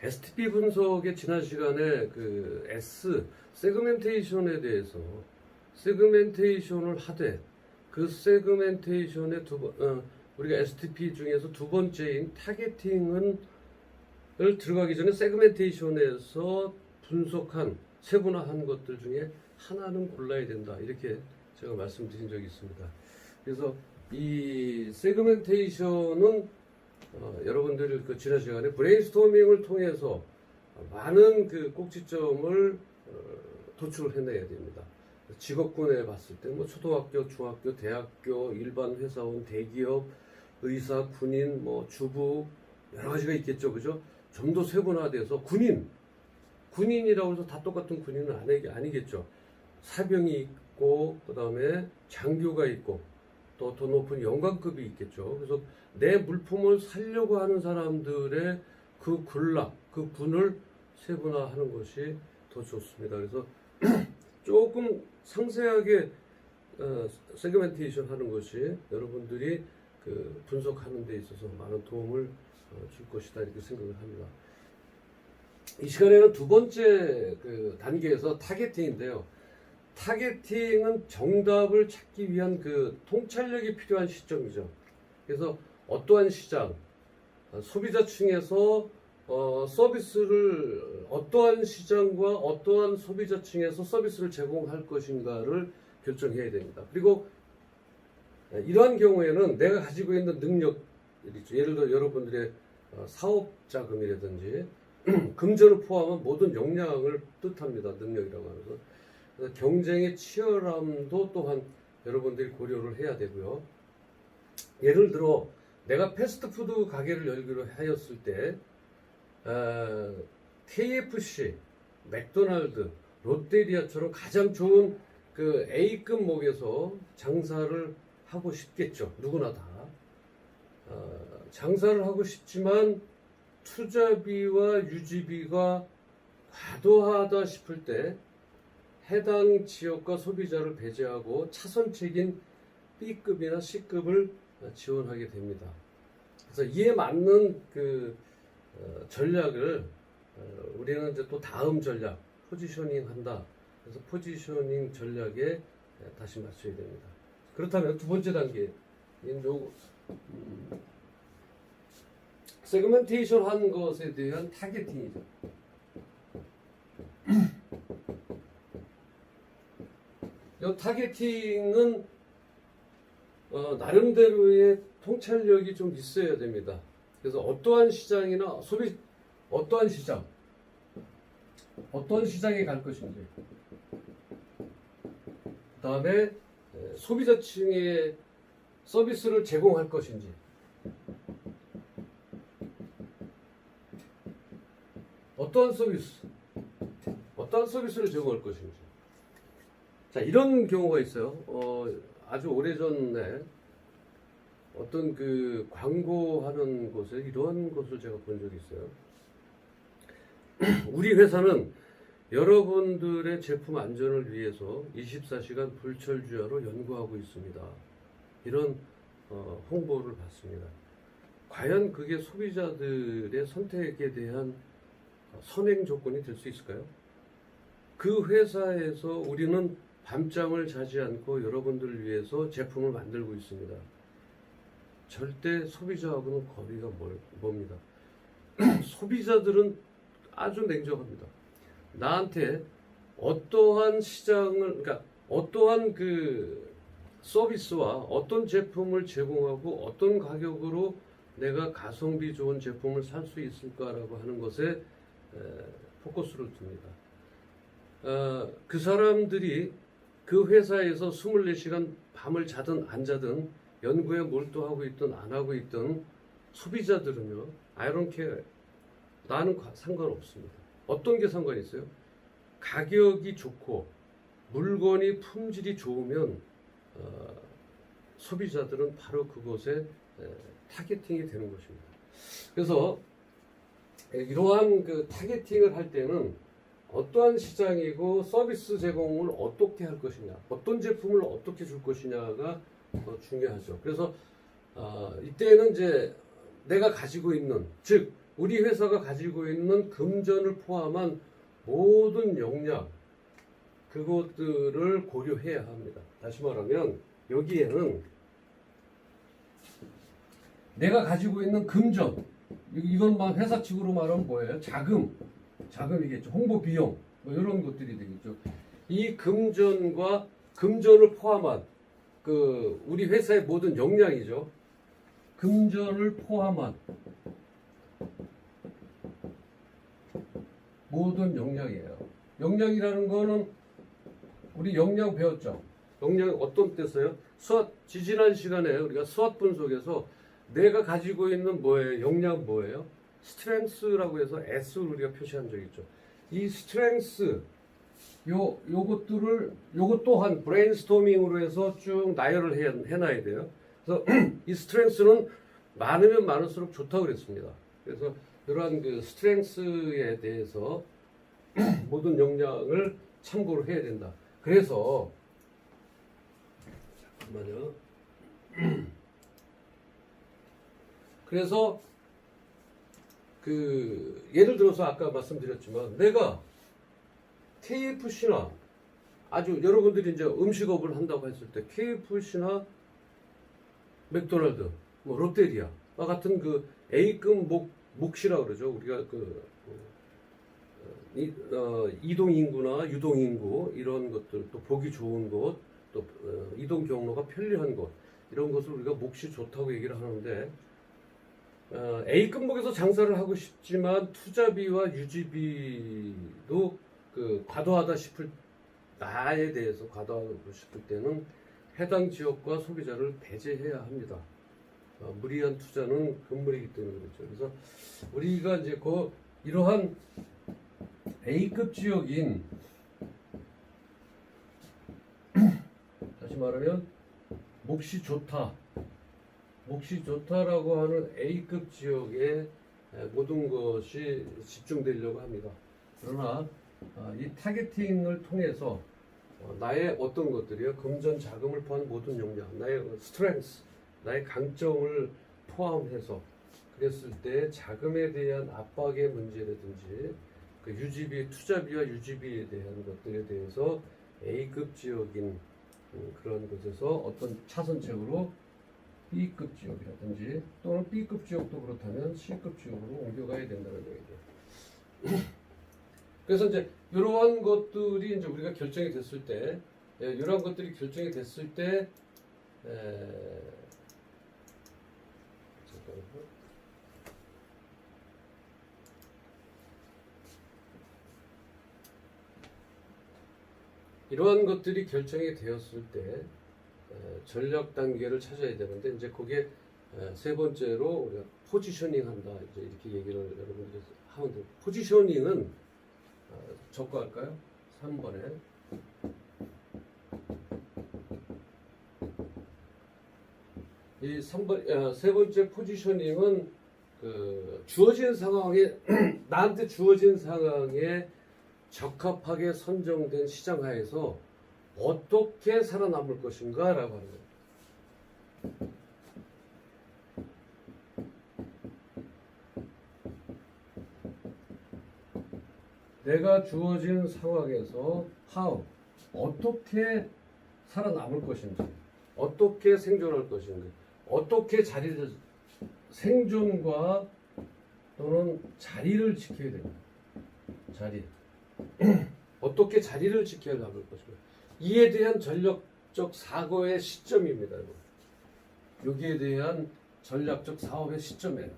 STP 분석의 지난 시간에 세그멘테이션에 대해서 세그멘테이션을 하되 그 세그멘테이션의 우리가 STP 중에서 두 번째인 타겟팅을 들어가기 전에 세그멘테이션에서 분석한 세분화한 것들 중에 하나는 골라야 된다, 이렇게 제가 말씀드린 적이 있습니다. 그래서 이 세그멘테이션은 여러분들이 지난 시간에 브레인스토밍을 통해서 많은 꼭지점을 도출을 해내야 됩니다. 직업군에 봤을 때 초등학교, 중학교, 대학교, 일반 회사원, 대기업, 의사, 군인, 주부 여러 가지가 있겠죠, 그죠? 좀 더 세분화돼서 군인이라고 해서 다 똑같은 군인은 아니겠죠. 사병이 있고, 그 다음에 장교가 있고, 또 더 높은 영관급이 있겠죠. 그래서 내 물품을 살려고 하는 사람들의 그 군을 세분화하는 것이 더 좋습니다. 그래서 조금 상세하게 세그멘테이션 하는 것이 여러분들이 분석하는 데 있어서 많은 도움을 줄 것이다, 이렇게 생각을 합니다. 이 시간에는 두 번째 단계에서 타겟팅인데요. 타겟팅은 정답을 찾기 위한 통찰력이 필요한 시점이죠. 그래서 어떠한 시장, 소비자층에서 서비스를 어떠한 시장과 어떠한 소비자층에서 서비스를 제공할 것인가를 결정해야 됩니다. 그리고 이러한 경우에는 내가 가지고 있는 능력이죠. 예를 들어 여러분들의 사업 자금이라든지 금전을 포함한 모든 역량을 뜻합니다. 능력이라고 하면서. 그래서 경쟁의 치열함도 또한 여러분들이 고려를 해야 되고요. 예를 들어 내가 패스트푸드 가게를 열기로 하였을 때 KFC, 맥도날드, 롯데리아처럼 가장 좋은 A급 목에서 장사를 하고 싶겠죠. 누구나 다. 장사를 하고 싶지만 투자비와 유지비가 과도하다 싶을 때 해당 지역과 소비자를 배제하고 차선책인 B급이나 C급을 지원하게 됩니다. 그래서 이에 맞는 전략을 우리는 이제 또 다음 전략, 포지셔닝 한다. 그래서 포지셔닝 전략에 다시 맞춰야 됩니다. 그렇다면 두 번째 단계인 세그멘테이션 한 것에 대한 타겟팅이죠. 이 타겟팅은 나름대로의 통찰력이 좀 있어야 됩니다. 그래서 어떠한 시장이나 어떠한 시장에 갈 것인지, 그 다음에 소비자층에 서비스를 제공할 것인지, 어떠한 서비스를 제공할 것인지. 자, 이런 경우가 있어요. 아주 오래전에 어떤 광고하는 곳에 이런 것을 제가 본 적이 있어요. 우리 회사는 여러분들의 제품 안전을 위해서 24시간 불철주야로 연구하고 있습니다. 이런 홍보를 받습니다. 과연 그게 소비자들의 선택에 대한 선행 조건이 될 수 있을까요? 그 회사에서 우리는 밤잠을 자지 않고 여러분들을 위해서 제품을 만들고 있습니다. 절대 소비자하고는 거리가 멉니다. 소비자들은 아주 냉정합니다. 나한테 어떠한 어떠한 서비스와 어떤 제품을 제공하고 어떤 가격으로 내가 가성비 좋은 제품을 살 수 있을까라고 하는 것에 포커스를 둡니다. 그 사람들이 그 회사에서 24시간 밤을 자든 안 자든 연구에 몰두하고 있든 안 하고 있든 소비자들은요, I don't care. 나는 상관없습니다. 어떤 게 상관이 있어요? 가격이 좋고 물건이 품질이 좋으면 소비자들은 바로 그곳에 타겟팅이 되는 것입니다. 그래서 이러한 타겟팅을 할 때는 어떠한 시장이고 서비스 제공을 어떻게 할 것이냐, 어떤 제품을 어떻게 줄 것이냐가 중요하죠. 그래서 이때는 이제 내가 가지고 있는, 즉 우리 회사가 가지고 있는 금전을 포함한 모든 역량, 그것들을 고려해야 합니다. 다시 말하면 여기에는 내가 가지고 있는 금전, 이건 막 회사 측으로 말하면 뭐예요? 자금이겠죠. 홍보 비용, 뭐 이런 것들이 되겠죠. 이 금전과 금전을 포함한 그 우리 회사의 모든 역량이죠. 금전을 포함한 모든 역량이에요. 역량이라는 거는 우리 역량 배웠죠. 역량이 어떤 뜻이에요? 지지난 시간에 우리가 수학 분석에서 내가 가지고 있는 뭐예요? 역량 뭐예요? 스트렝스라고 해서 S를 우리가 표시한 적이 있죠. 이 스트렝스, 요것 또한 브레인스토밍으로 해서 쭉 나열을 해놔야 돼요. 그래서 이 스트렝스는 많으면 많을수록 좋다고 그랬습니다. 그래서 이러한 그 스트렝스에 대해서 모든 역량을 참고를 해야 된다. 그래서 잠깐만요. 그래서 그 예를 들어서 아까 말씀드렸지만 내가 KFC나 아주 여러분들이 이제 음식업을 한다고 했을 때 KFC나 맥도날드, 뭐 롯데리아 같은 그 A급 몫이라고 그러죠. 우리가 이동 인구나 유동 인구 이런 것들, 또 보기 좋은 곳, 또 이동 경로가 편리한 곳, 이런 것을 우리가 몫이 좋다고 얘기를 하는데, A급목에서 장사를 하고 싶지만 투자비와 유지비도 과도하다 싶을, 나에 대해서 과도하고 싶을 때는 해당 지역과 소비자를 배제해야 합니다. 무리한 투자는 금물이기 때문에 그렇죠. 그래서 우리가 이제 이러한 A급 지역인, 다시 말하면 몫이 좋다라고 하는 A급 지역에 모든 것이 집중되려고 합니다. 그러나 이 타겟팅을 통해서 나의 어떤 것들이요, 금전, 자금을 포함한 모든 역량, 나의 스트렝스, 나의 강점을 포함해서 그랬을 때 자금에 대한 압박의 문제라든지 그 유지비, 투자비와 유지비에 대한 것들에 대해서 A급 지역인 그런 곳에서 어떤 차선책으로 B급 지역이라든지 또는 B급 지역도 그렇다면 C급 지역으로 옮겨가야 된다는 얘기죠. 그래서 이제 이러한 것들이 이제 우리가 결정이 됐을 때, 이러한 것들이 결정이 됐을 때, 잠깐만요. 이러한 것들이 결정이 되었을 때 전략 단계를 찾아야 되는데, 이제 그게 세 번째로 우리가 포지셔닝 한다, 이제 이렇게 얘기를 여러분들이 하면 돼요. 포지셔닝은 적고할까요? 3번에 이 세 번째 포지셔닝은 주어진 상황에 나한테 주어진 상황에 적합하게 선정된 시장 하에서 어떻게 살아남을 것인가라고 하는 거예요. 내가 주어진 상황에서 어떻게 살아남을 것인지, 어떻게 생존할 것인지, 어떻게 생존과 또는 자리를 지켜야 됩니다. 어떻게 자리를 지켜야 남을 것인가. 이에 대한 전략적 사고의 시점입니다. 여기에 대한 전략적 사업의 시점이에요.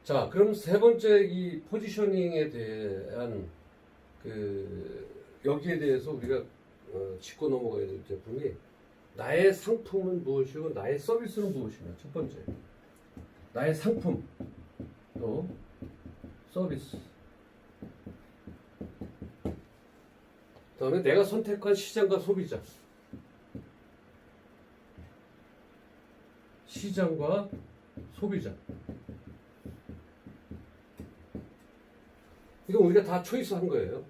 자, 그럼 세 번째 이 포지셔닝에 대한 여기에 대해서 우리가 짚고 넘어가야 될 제품이 나의 상품은 무엇이고 나의 서비스는 무엇이냐. 첫 번째, 나의 상품 또 서비스. 그다음에 내가 선택한 시장과 소비자. 시장과 소비자. 이거 우리가 다 초이스한 거예요.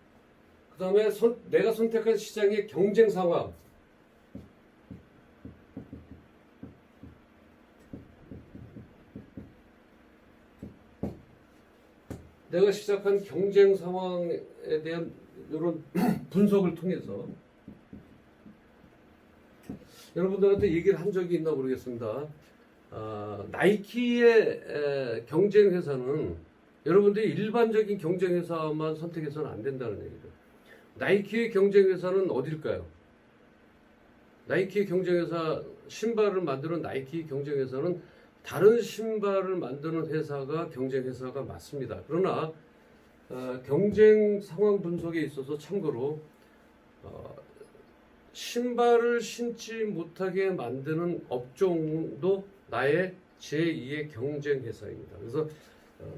그 다음에 내가 선택한 시장의 경쟁 상황. 내가 시작한 경쟁 상황에 대한 이런 분석을 통해서 여러분들한테 얘기를 한 적이 있나 모르겠습니다. 나이키의 경쟁 회사는 여러분들이 일반적인 경쟁 회사만 선택해서는 안 된다는 얘기죠. 나이키의 경쟁 회사는 어딜까요? 나이키의 경쟁 회사, 신발을 만드는 나이키 경쟁 회사는 다른 신발을 만드는 회사가 경쟁 회사가 맞습니다. 그러나 경쟁 상황 분석에 있어서 참고로 신발을 신지 못하게 만드는 업종도 나의 제2의 경쟁 회사입니다. 그래서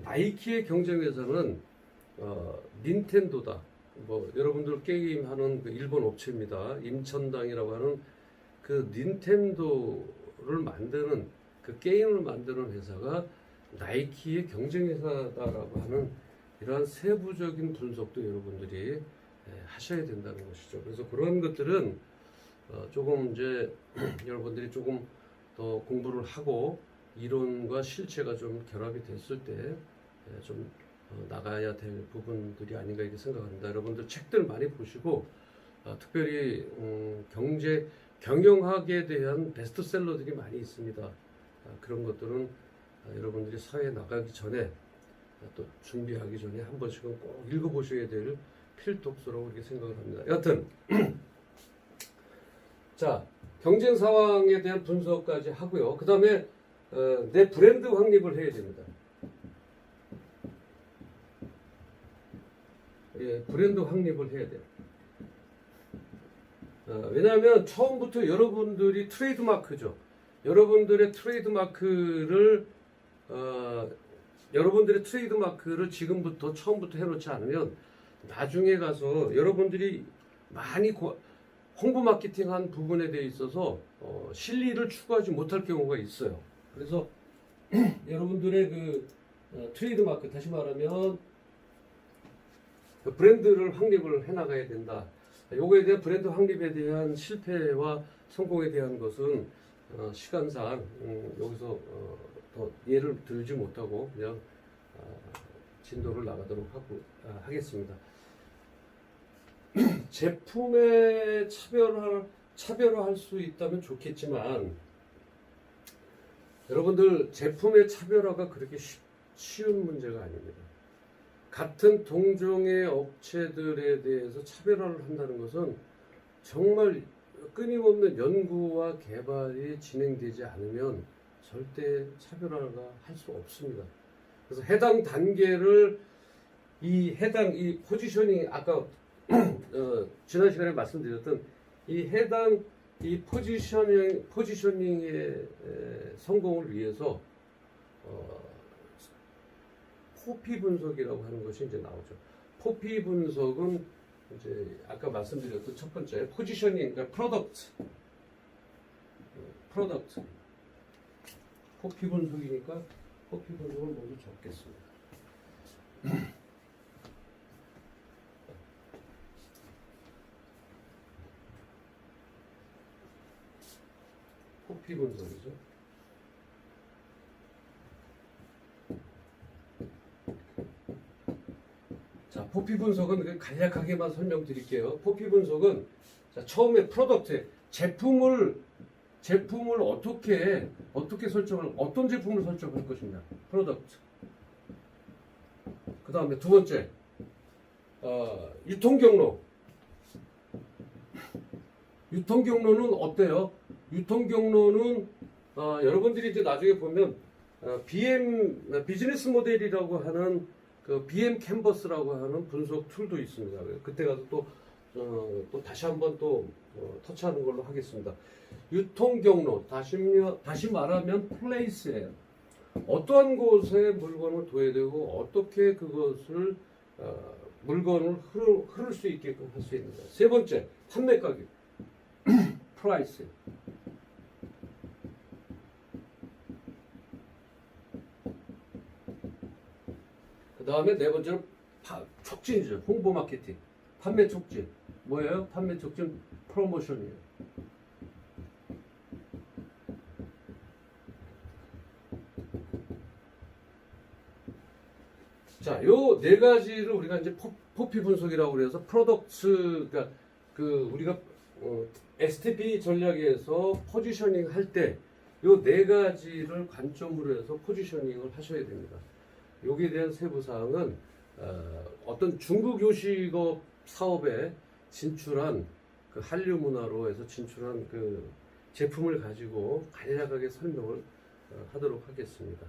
나이키의 경쟁 회사는 닌텐도다. 뭐 여러분들 게임하는 그 일본 업체입니다. 임천당이라고 하는 그 닌텐도를 만드는 그 게임을 만드는 회사가 나이키의 경쟁 회사다라고 하는 이러한 세부적인 분석도 여러분들이 하셔야 된다는 것이죠. 그래서 그런 것들은 조금 이제 여러분들이 조금 더 공부를 하고 이론과 실체가 좀 결합이 됐을 때 좀 나가야 될 부분들이 아닌가 이렇게 생각합니다. 여러분들 책들 많이 보시고 특별히 경영학에 대한 베스트셀러들이 많이 있습니다. 그런 것들은 여러분들이 사회에 나가기 전에 또 준비하기 전에 한 번씩은 꼭 읽어보셔야 될 필독서라고 이렇게 생각을 합니다. 여하튼 자, 경쟁 상황에 대한 분석까지 하고요. 그 다음에 내 브랜드 확립을 해야 됩니다. 예, 브랜드 확립을 해야 돼요. 왜냐하면 처음부터 여러분들이 트레이드마크죠. 여러분들의 트레이드마크를 지금부터 처음부터 해놓지 않으면 나중에 가서 여러분들이 많이 홍보 마케팅한 부분에 대해 있어서 실리를 추구하지 못할 경우가 있어요. 그래서 여러분들의 그 트레이드마크, 다시 말하면 그 브랜드를 확립을 해나가야 된다. 요거에 대한 브랜드 확립에 대한 실패와 성공에 대한 것은 시간상 여기서 더 예를 들지 못하고 그냥 진도를 나가도록 하겠습니다. 제품의 차별화할 수 있다면 좋겠지만 여러분들 제품의 차별화가 그렇게 쉬운 문제가 아닙니다. 같은 동종의 업체들에 대해서 차별화를 한다는 것은 정말 끊임없는 연구와 개발이 진행되지 않으면 절대 차별화가 할 수 없습니다. 그래서 해당 단계를 이 포지셔닝 아까 지난 시간에 말씀드렸던 이 포지셔닝의 성공을 위해서 포피 분석이라고 하는 것이 이제 나오죠. 포피 분석은 이제 아까 말씀드렸던 첫 번째 포지셔닝, 그러니까 프로덕트. 포피 분석이니까 포피 분석을 모두 적겠습니다. 포피 분석이죠. 자, 포피 분석은 간략하게만 설명드릴게요. 포피 분석은 자, 처음에 프로덕트, 제품을 어떤 제품을 설정할 것이냐, 프로덕트. 그 다음에 두 번째, 유통 경로는 어때요? 유통 경로는 여러분들이 이제 나중에 보면 비즈니스 모델이라고 하는 그 BM 캔버스라고 하는 분석 툴도 있습니다. 그때 가서 또 다시 한번 터치하는 걸로 하겠습니다. 유통 경로, 다시 말하면 플레이스예요. 어떠한 곳에 물건을 둬야 되고 어떻게 그것을 물건을 흐를 수 있게끔 할 수 있는가. 세 번째, 판매 가격, 프라이스. 그 다음에 네 번째는 촉진이죠. 홍보 마케팅. 판매 촉진. 뭐예요? 판매 촉진 프로모션이에요. 자, 요 네 가지를 우리가 이제 포피 분석이라고 그래서 프로덕트, 그러니까 그 우리가 STP 전략에서 포지셔닝 할 때 요 네 가지를 관점으로 해서 포지셔닝을 하셔야 됩니다. 여기에 대한 세부 사항은 어떤 중국 요식업 사업에 진출한 그 한류 문화로 해서 진출한 그 제품을 가지고 간략하게 설명을 하도록 하겠습니다.